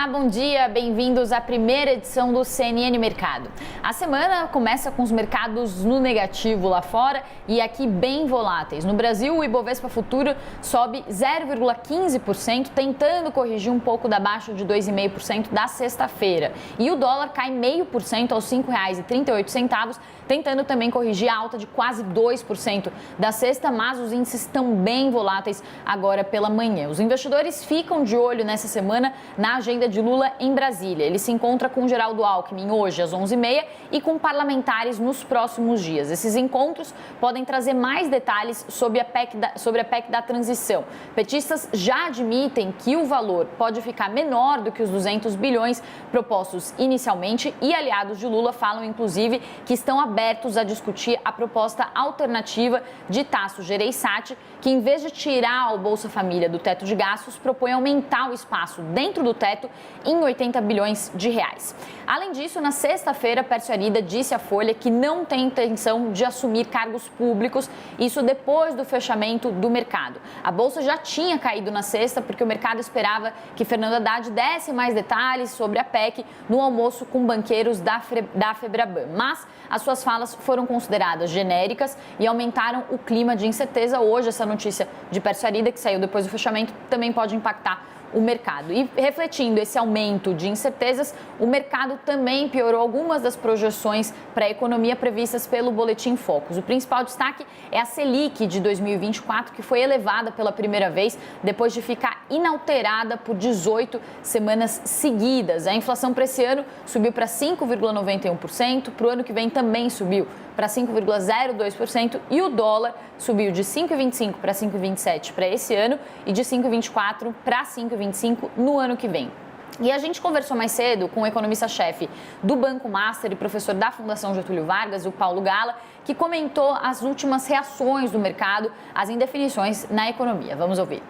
Olá, bom dia, bem-vindos à primeira edição do CNN Mercado. A semana começa com os mercados no negativo lá fora e aqui bem voláteis. No Brasil, o Ibovespa Futuro sobe 0,15%, tentando corrigir um pouco da baixa de 2,5% da sexta-feira. E o dólar cai 0,5% aos R$ 5,38, tentando também corrigir a alta de quase 2% da sexta, mas os índices estão bem voláteis agora pela manhã. Os investidores ficam de olho nessa semana na agenda de Lula em Brasília. Ele se encontra com Geraldo Alckmin hoje às 11h30 e com parlamentares nos próximos dias. Esses encontros podem trazer mais detalhes sobre a PEC da transição. Petistas já admitem que o valor pode ficar menor do que os 200 bilhões propostos inicialmente e aliados de Lula falam, inclusive, que estão abertos a discutir a proposta alternativa de Tasso Gereissati, que em vez de tirar o Bolsa Família do teto de gastos, propõe aumentar o espaço dentro do teto em 80 bilhões de reais. Além disso, na sexta-feira, Pércio Arida disse à Folha que não tem intenção de assumir cargos públicos, isso depois do fechamento do mercado. A Bolsa já tinha caído na sexta porque o mercado esperava que Fernando Haddad desse mais detalhes sobre a PEC no almoço com banqueiros da Febraban, mas as suas falas foram consideradas genéricas e aumentaram o clima de incerteza. Hoje, essa notícia de Pércio Arida, que saiu depois do fechamento, também pode impactar o mercado. E refletindo esse aumento de incertezas, o mercado também piorou algumas das projeções para a economia previstas pelo Boletim Focus. O principal destaque é a Selic de 2024, que foi elevada pela primeira vez depois de ficar inalterada por 18 semanas seguidas. A inflação para esse ano subiu para 5,91%, para o ano que vem também subiu para 5,02% e o dólar subiu de 5,25 para 5,27 para esse ano e de 5,24 para 5,25 no ano que vem. E a gente conversou mais cedo com o economista-chefe do Banco Master e professor da Fundação Getúlio Vargas, o Paulo Gala, que comentou as últimas reações do mercado às indefinições na economia. Vamos ouvir.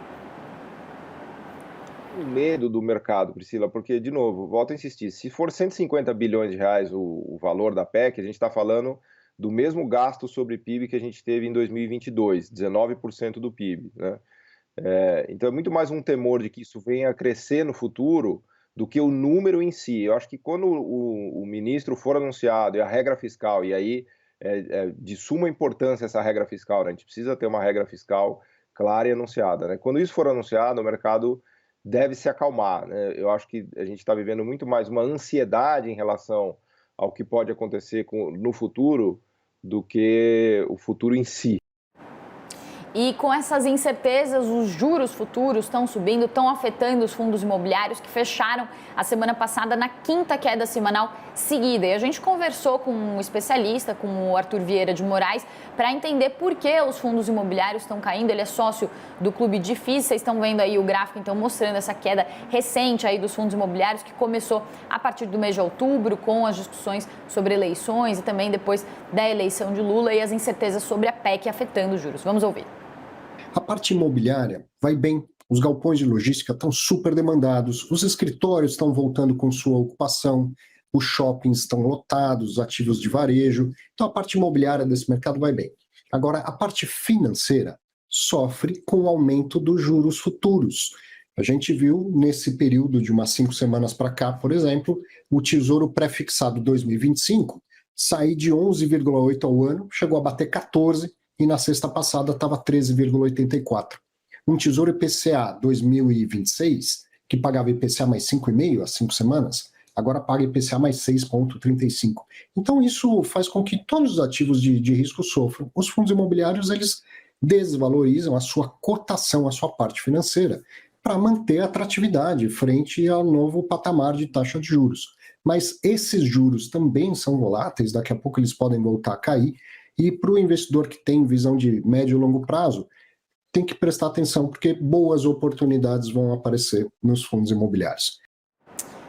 O medo do mercado, Priscila, porque, de novo, volto a insistir, se for 150 bilhões de reais o valor da PEC, a gente está falando do mesmo gasto sobre PIB que a gente teve em 2022, 19% do PIB, né? Então é muito mais um temor de que isso venha a crescer no futuro do que o número em si. Eu acho que quando o ministro for anunciado e a regra fiscal, e aí é de suma importância essa regra fiscal, né? A gente precisa ter uma regra fiscal clara e anunciada, né? Quando isso for anunciado, o mercado deve se acalmar, né? Eu acho que a gente está vivendo muito mais uma ansiedade em relação ao que pode acontecer no futuro do que o futuro em si. E com essas incertezas, os juros futuros estão subindo, estão afetando os fundos imobiliários que fecharam a semana passada na quinta queda semanal seguida. E a gente conversou com um especialista, com o Arthur Vieira de Moraes, para entender por que os fundos imobiliários estão caindo. Ele é sócio do Clube de FIIs, vocês estão vendo aí o gráfico, então, mostrando essa queda recente aí dos fundos imobiliários, que começou a partir do mês de outubro, com as discussões sobre eleições e também depois da eleição de Lula e as incertezas sobre a PEC afetando os juros. Vamos ouvir. A parte imobiliária vai bem, os galpões de logística estão super demandados, os escritórios estão voltando com sua ocupação, os shoppings estão lotados, os ativos de varejo, então a parte imobiliária desse mercado vai bem. Agora, a parte financeira sofre com o aumento dos juros futuros. A gente viu nesse período de umas 5 semanas para cá, por exemplo, o Tesouro Pré-fixado 2025 sair de 11,8 ao ano, chegou a bater 14, e na sexta passada estava 13,84. Um Tesouro IPCA 2026, que pagava IPCA mais 5,5 há 5 semanas, agora paga IPCA mais 6,35. Então isso faz com que todos os ativos de risco sofram. Os fundos imobiliários, eles desvalorizam a sua cotação, a sua parte financeira, para manter a atratividade frente ao novo patamar de taxa de juros. Mas esses juros também são voláteis, daqui a pouco eles podem voltar a cair, e para o investidor que tem visão de médio e longo prazo, tem que prestar atenção, porque boas oportunidades vão aparecer nos fundos imobiliários.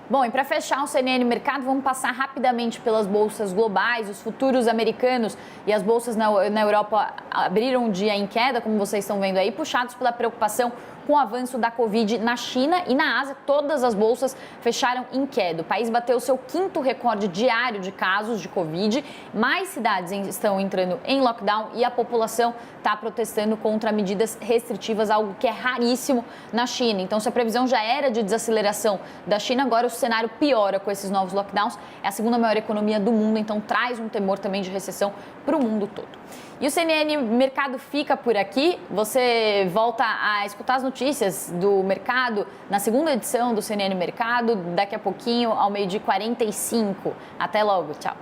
Bom, e para fechar o CNN Mercado, vamos passar rapidamente pelas bolsas globais. Os futuros americanos e as bolsas na Europa abriram o dia em queda, como vocês estão vendo aí, puxados pela preocupação com o avanço da Covid na China e na Ásia. Todas as bolsas fecharam em queda. O país bateu seu 5º recorde diário de casos de Covid. Mais cidades estão entrando em lockdown e a população está protestando contra medidas restritivas, algo que é raríssimo na China. Então, se a previsão já era de desaceleração da China, agora o cenário piora com esses novos lockdowns. É a segunda maior economia do mundo, então traz um temor também de recessão para o mundo todo. E o CNN Mercado fica por aqui. Você volta a escutar as notícias do mercado na segunda edição do CNN Mercado, daqui a pouquinho, ao 12h45. Até logo, tchau.